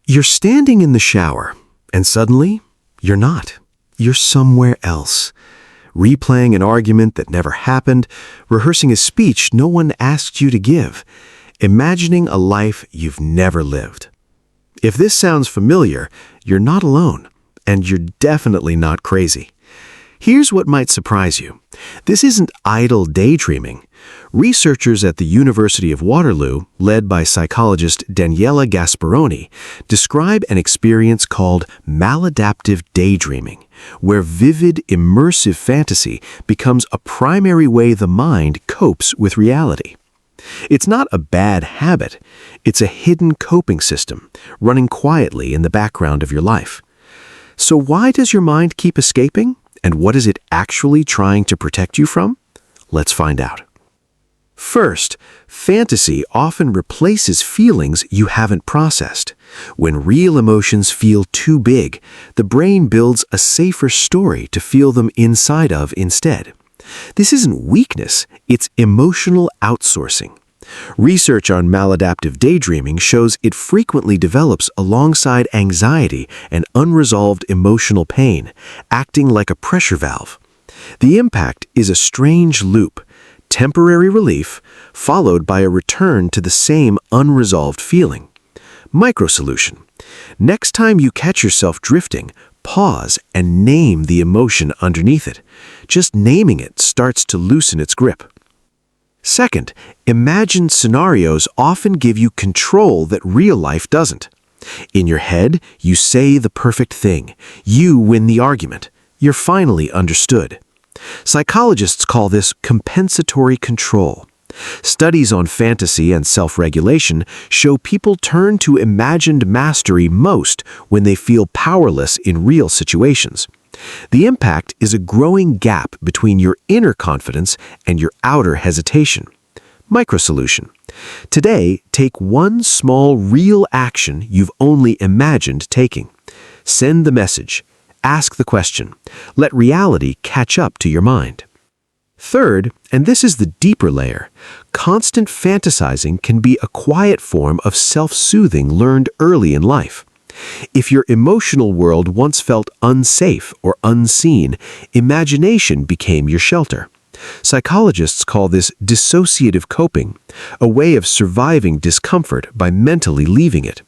You're standing in the shower, and suddenly, you're not. You're somewhere else. Replaying an argument that never happened, rehearsing a speech no one asked you to give, imagining a life you've never lived. If this sounds familiar, you're not alone, and you're definitely not crazy. Here's what might surprise you. This isn't idle daydreaming. Researchers at the University of Waterloo, led by psychologist Daniela Gasparoni, describe an experience called maladaptive daydreaming, where vivid, immersive fantasy becomes a primary way the mind copes with reality. It's not a bad habit. It's a hidden coping system, running quietly in the background of your life. So why does your mind keep escaping? And what is it actually trying to protect you from? Let's find out. First, fantasy often replaces feelings you haven't processed. When real emotions feel too big, the brain builds a safer story to feel them inside of instead. This isn't weakness, it's emotional outsourcing. Research on maladaptive daydreaming shows it frequently develops alongside anxiety and unresolved emotional pain, acting like a pressure valve. The impact is a strange loop, temporary relief followed by a return to the same unresolved feeling. Microsolution. Next time you catch yourself drifting, pause and name the emotion underneath it. Just naming it starts to loosen its grip. Second, imagined scenarios often give you control that real life doesn't. In your head, you say the perfect thing. You win the argument. You're finally understood. Psychologists call this compensatory control. Studies on fantasy and self-regulation show people turn to imagined mastery most when they feel powerless in real situations. The impact is a growing gap between your inner confidence and your outer hesitation. Microsolution. Today, take one small real action you've only imagined taking. Send the message. Ask the question. Let reality catch up to your mind. Third, and this is the deeper layer, constant fantasizing can be a quiet form of self-soothing learned early in life. If your emotional world once felt unsafe or unseen, imagination became your shelter. Psychologists call this dissociative coping, a way of surviving discomfort by mentally leaving it.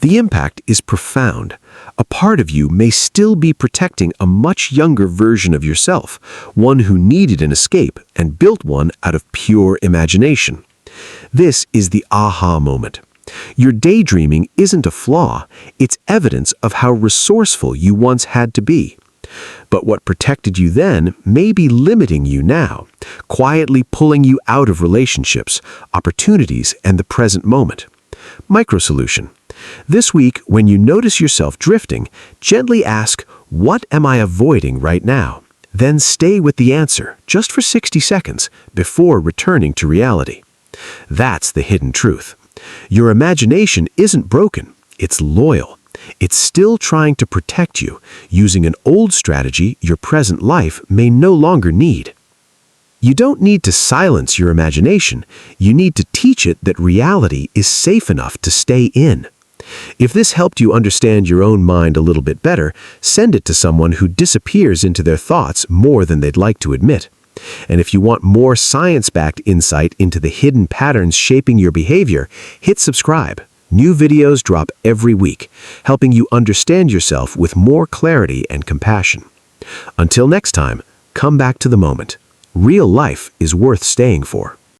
The impact is profound. A part of you may still be protecting a much younger version of yourself, one who needed an escape and built one out of pure imagination. This is the aha moment. Your daydreaming isn't a flaw, it's evidence of how resourceful you once had to be. But what protected you then may be limiting you now, quietly pulling you out of relationships, opportunities, and the present moment. Microsolution. This week, when you notice yourself drifting, gently ask, "What am I avoiding right now?" Then stay with the answer, just for 60 seconds, before returning to reality. That's the hidden truth. Your imagination isn't broken, it's loyal. It's still trying to protect you, using an old strategy your present life may no longer need. You don't need to silence your imagination, you need to teach it that reality is safe enough to stay in. If this helped you understand your own mind a little bit better, send it to someone who disappears into their thoughts more than they'd like to admit. And if you want more science-backed insight into the hidden patterns shaping your behavior, hit subscribe. New videos drop every week, helping you understand yourself with more clarity and compassion. Until next time, come back to the moment. Real life is worth staying for.